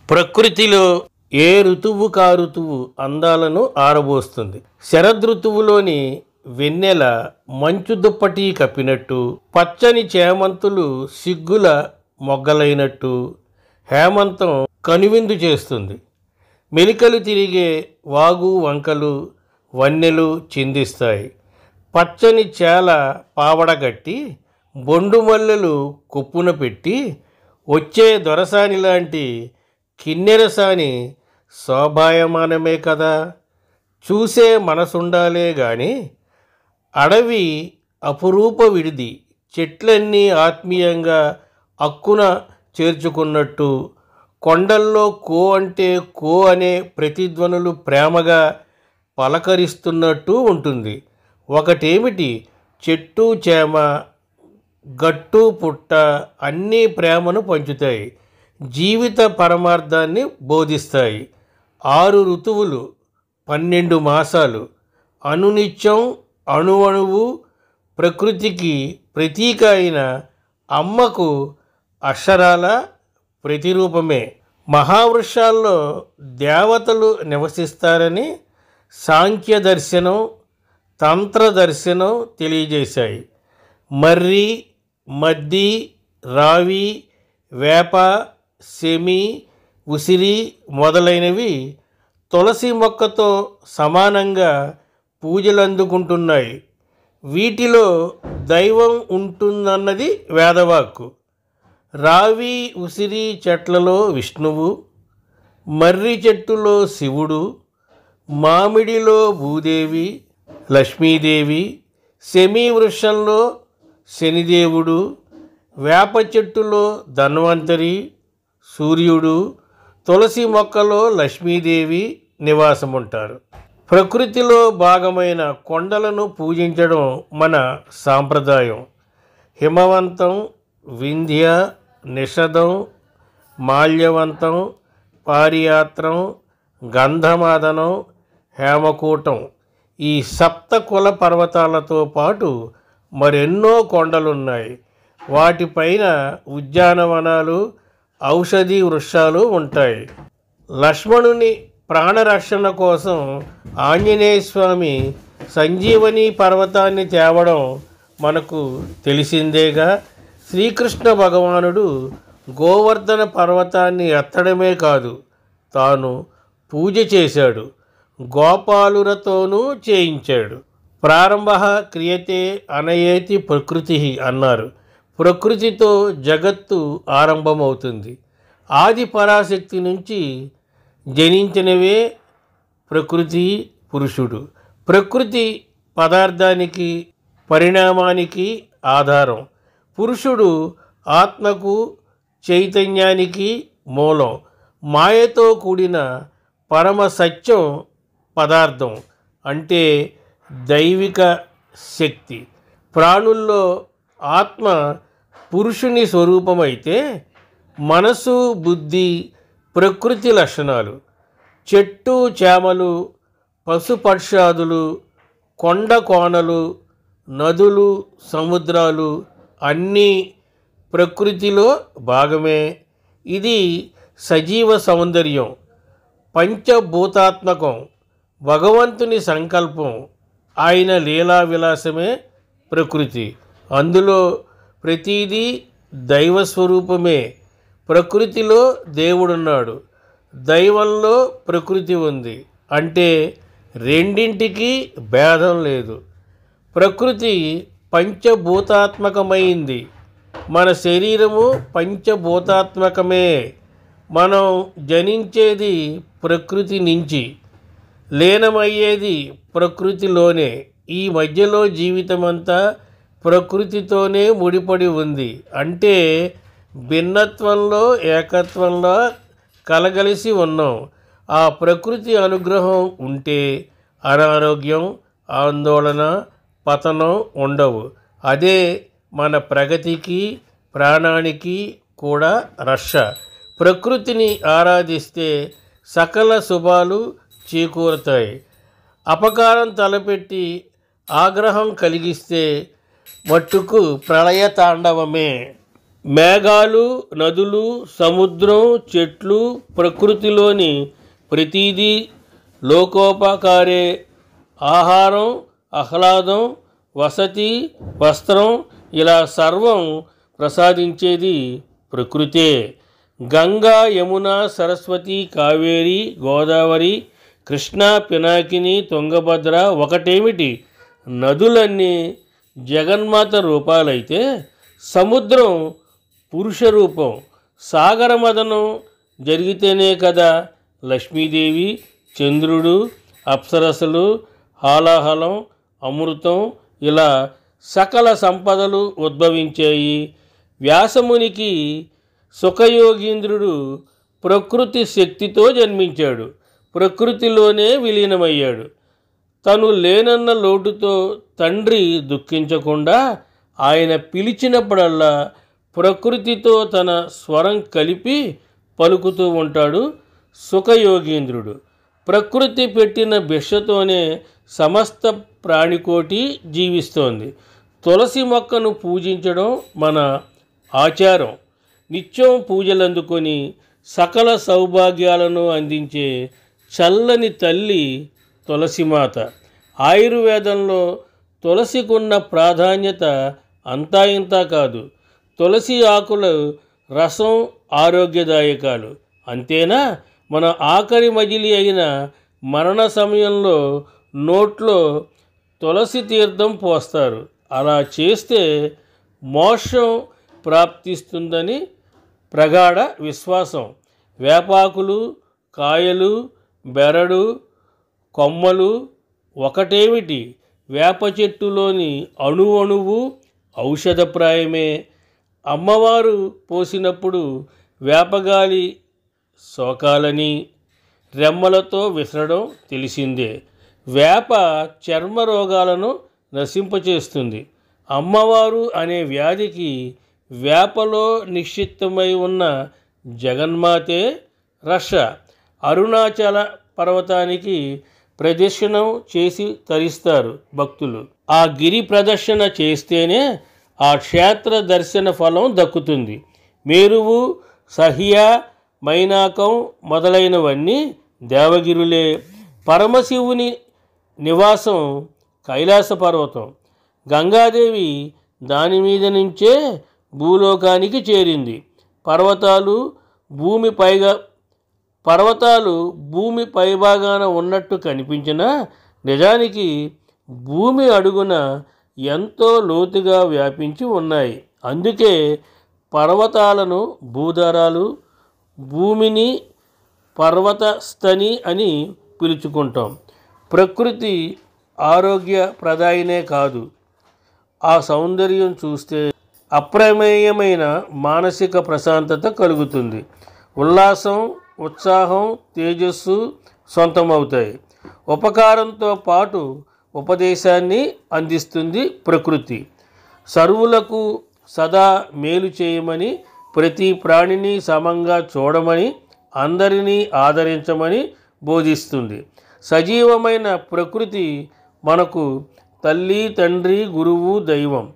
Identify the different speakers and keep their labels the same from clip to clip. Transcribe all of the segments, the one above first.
Speaker 1: ప్రకృతిలో ఏ ఋతువు కా ఋతువు అందాలను ఆరబోస్తుంది. శరదృతువులోని వెన్నెల మంచు దుప్పటి కప్పినట్టు, పచ్చని చేమంతులు సిగ్గుల మొగ్గలైనట్టు హేమంతం కనువిందు చేస్తుంది. మెలికలు తిరిగే వాగు వంకలు వన్నెలు చిందిస్తాయి. పచ్చని చేల పావడగట్టి బొండు మల్లెలు కొప్పున పెట్టి వచ్చే దొరసాని లాంటి కిన్నెరసాని శోభాయమానమే కదా. చూసే మనసుండాలే గాని అడవి అపురూప విడిది. చెట్లన్నీ ఆత్మీయంగా అక్కున చేర్చుకున్నట్టు, కొండల్లో కో అంటే కో అనే ప్రతిధ్వనులు ప్రేమగా పలకరిస్తున్నట్టు ఉంటుంది. ఒకటేమిటి, చెట్టు చేమ గట్టు పుట్ట అన్నీ ప్రేమను పంచుతాయి, జీవిత పరమార్థాన్ని బోధిస్తాయి. 6 ఋతువులు, 12 మాసాలు, అనునిత్యం అణువణువు ప్రకృతికి ప్రతీక అయిన అమ్మకు అక్షరాల ప్రతిరూపమే. మహావృక్షాల్లో దేవతలు నివసిస్తారని సాంఖ్య దర్శనం తంత్ర దర్శనం తెలియజేశాయి. మర్రి మద్ది రావి వేప సెమి ఉసిరి మొదలైనవి తులసి మొక్కతో సమానంగా పూజలు అందుకుంటున్నాయి. వీటిలో దైవం ఉంటుందన్నది వేదవాక్కు. రావి ఉసిరి చెట్లలో విష్ణువు, మర్రి చెట్టులో శివుడు, మామిడిలో భూదేవి లక్ష్మీదేవి, సెమి వృక్షంలో శనిదేవుడు, వేప చెట్టులో ధన్వంతరి సూర్యుడు, తులసి మొక్కలో లక్ష్మీదేవి నివాసముంటారు. ప్రకృతిలో భాగమైన కొండలను పూజించడం మన సాంప్రదాయం. హిమవంతం, వింధ్య, నిషధం, మాల్యవంతం, పారియాత్రం, గంధమాదనం, హేమకూటం ఈ 7 కుల పర్వతాలతో పాటు మరెన్నో కొండలున్నాయి. వాటిపైన ఉద్యానవనాలు ఔషధి వృక్షాలు ఉంటాయి. లక్ష్మణుని ప్రాణరక్షణ కోసం ఆంజనేయ స్వామి సంజీవని పర్వతాన్ని తేవడం మనకు తెలిసిందేగా. శ్రీకృష్ణ భగవానుడు గోవర్ధన పర్వతాన్ని ఎత్తడమే కాదు, తాను పూజ చేశాడు, గోపాలురతోనూ చేయించాడు. ప్రారంభ క్రియతే అనయేతి ప్రకృతి అన్నారు. ప్రకృతితో జగత్తు ఆరంభమవుతుంది. ఆది పరాశక్తి నుంచి జనించినవే ప్రకృతి పురుషుడు. ప్రకృతి పదార్థానికి పరిణామానికి ఆధారం. పురుషుడు ఆత్మకు చైతన్యానికి మూలం. మాయతో కూడిన పరమ సత్యం పదార్థం అంటే దైవిక శక్తి. ప్రాణుల్లో ఆత్మ పురుషుని స్వరూపమైతే మనసు బుద్ధి ప్రకృతి లక్షణాలు. చెట్టు చేమలు పశుపక్షాదులు కొండ కోనలు నదులు సముద్రాలు అన్నీ ప్రకృతిలో భాగమే. ఇది సజీవ సౌందర్యం, పంచభూతాత్మకం, భగవంతుని సంకల్పం. ఆయన లీలా విలాసమే ప్రకృతి. అందులో ప్రతిదీ దైవస్వరూపమే. ప్రకృతిలో దేవుడున్నాడు, దైవంలో ప్రకృతి ఉంది. అంటే రెండింటికి భేదం లేదు. ప్రకృతి పంచభూతాత్మకమైంది. మన శరీరము పంచభూతాత్మకమే. మనం జనించేది ప్రకృతి నుంచి, లీనమయ్యేది ప్రకృతిలోనే. ఈ మధ్యలో జీవితమంతా ప్రకృతితోనే ముడిపడి ఉంది. అంటే భిన్నత్వంలో ఏకత్వంలో కలగలిసి ఉన్నాం. ఆ ప్రకృతి అనుగ్రహం ఉంటే అనారోగ్యం ఆందోళన పతనం ఉండవు. అదే మన ప్రగతికి ప్రాణానికి కూడా రక్ష. ప్రకృతిని ఆరాధిస్తే సకల శుభాలు చేకూరుతాయి. అపకారం తలపెట్టి ఆగ్రహం కలిగిస్తే మట్టుకు ప్రళయ తాండవమే. మేఘాలు, నదులు, సముద్రం, చెట్లు, ప్రకృతిలోని ప్రతిదీ లోకోపకారే. ఆహారం, ఆహ్లాదం, వసతి, వస్త్రం ఇలా సర్వం ప్రసాదించేది ప్రకృతే. గంగా, యమున, సరస్వతి, కావేరి, గోదావరి, కృష్ణా, పినాకిని, తుంగభద్ర ఒకటేమిటి, నదులన్నీ జగన్మాత రూపాలైతే సముద్రం పురుష రూపం. సాగరమదనం జరిగితేనే కదా లక్ష్మీదేవి, చంద్రుడు, అప్సరసలు, హాలాహలం, అమృతం ఇలా సకల సంపదలు ఉద్భవించాయి. వ్యాసమునికి సుఖయోగీంద్రుడు ప్రకృతి శక్తితో జన్మించాడు, ప్రకృతిలోనే విలీనమయ్యాడు. తను లేనన్న లోటుతో తండ్రి దుఃఖించకుండా ఆయన పిలిచినప్పుడల్లా ప్రకృతితో తన స్వరం కలిపి పలుకుతూ ఉంటాడు సుఖయోగీంద్రుడు. ప్రకృతి పెట్టిన భిక్షతోనే సమస్త ప్రాణికోటి జీవిస్తోంది. తులసి మొక్కను పూజించడం మన ఆచారం. నిత్యం పూజలందుకొని సకల సౌభాగ్యాలను అందించే చల్లని తల్లి తులసిమాత. ఆయుర్వేదంలో తులసికున్న ప్రాధాన్యత అంతా ఇంతా కాదు. తులసి ఆకుల రసం ఆరోగ్యదాయకాలు. అంతేనా, మన ఆఖరి మజిలి అయిన మరణ సమయంలో నోట్లో తులసి తీర్థం పోస్తారు. అలా చేస్తే మోక్షం ప్రాప్తిస్తుందని ప్రగాఢ విశ్వాసం. వేపాకులు, కాయలు, బెరడు, కొమ్మలు ఒకటేమిటి, వేప చెట్టులోని అణువణువు ఔషధప్రాయమే. అమ్మవారు పోసినప్పుడు వేపగాలి సోకాలని రెమ్మలతో విసరడం తెలిసిందే. వేప చర్మ రోగాలను నశింపచేస్తుంది. అమ్మవారు అనే వ్యాధికి వేపలో నిక్షిప్తమై ఉన్న జగన్మాతే రక్ష. అరుణాచల పర్వతానికి ప్రదక్షిణం చేసి తరిస్తారు భక్తులు. ఆ గిరి ప్రదక్షిణ చేస్తేనే ఆ క్షేత్ర దర్శన ఫలం దక్కుతుంది. మేరువు, సహ్య, మైనాకం మొదలైనవన్నీ దేవగిరులే. పరమశివుని నివాసం కైలాస పర్వతం. గంగాదేవి దాని మీద నుంచే భూలోకానికి చేరింది. పర్వతాలు భూమి పైభాగాన ఉన్నట్టు కనిపించినా నిజానికి భూమి అడుగున ఎంతో లోతుగా వ్యాపించి ఉన్నాయి. అందుకే పర్వతాలను భూధరాలు, భూమిని పర్వతస్థని అని పిలుచుకుంటాం. ప్రకృతి ఆరోగ్యప్రదాయినే కాదు, ఆ సౌందర్యం చూస్తే అప్రమేయమైన మానసిక ప్రశాంతత కలుగుతుంది. ఉల్లాసం, ఉత్సాహం, తేజస్సు సొంతమవుతాయి. ఉపకారంతో పాటు ఉపదేశాన్ని అందిస్తుంది ప్రకృతి. సర్వులకు సదా మేలు చేయమని, ప్రతి ప్రాణిని సమంగా చూడమని, అందరినీ ఆదరించమని బోధిస్తుంది. సజీవమైన ప్రకృతి మనకు తల్లి, తండ్రి, గురువు, దైవం.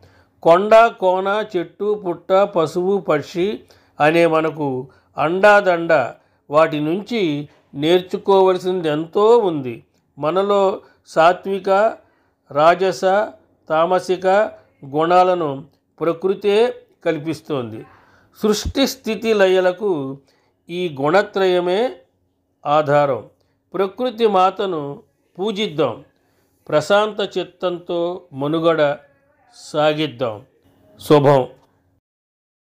Speaker 1: కొండ, కోన, చెట్టు, పుట్ట, పశువు, పక్షి అనే మనకు అండాదండ. వాటి నుంచి నేర్చుకోవలసింది ఎంతో ఉంది. మనలో సాత్విక, రాజస, తామసిక గుణాలను ప్రకృతే కల్పిస్తోంది. సృష్టి స్థితి లయలకు ఈ గుణత్రయమే ఆధారం. ప్రకృతి మాతను పూజిద్దాం, ప్రశాంత చిత్తంతో మనుగడ సాగిద్దాం. శుభం.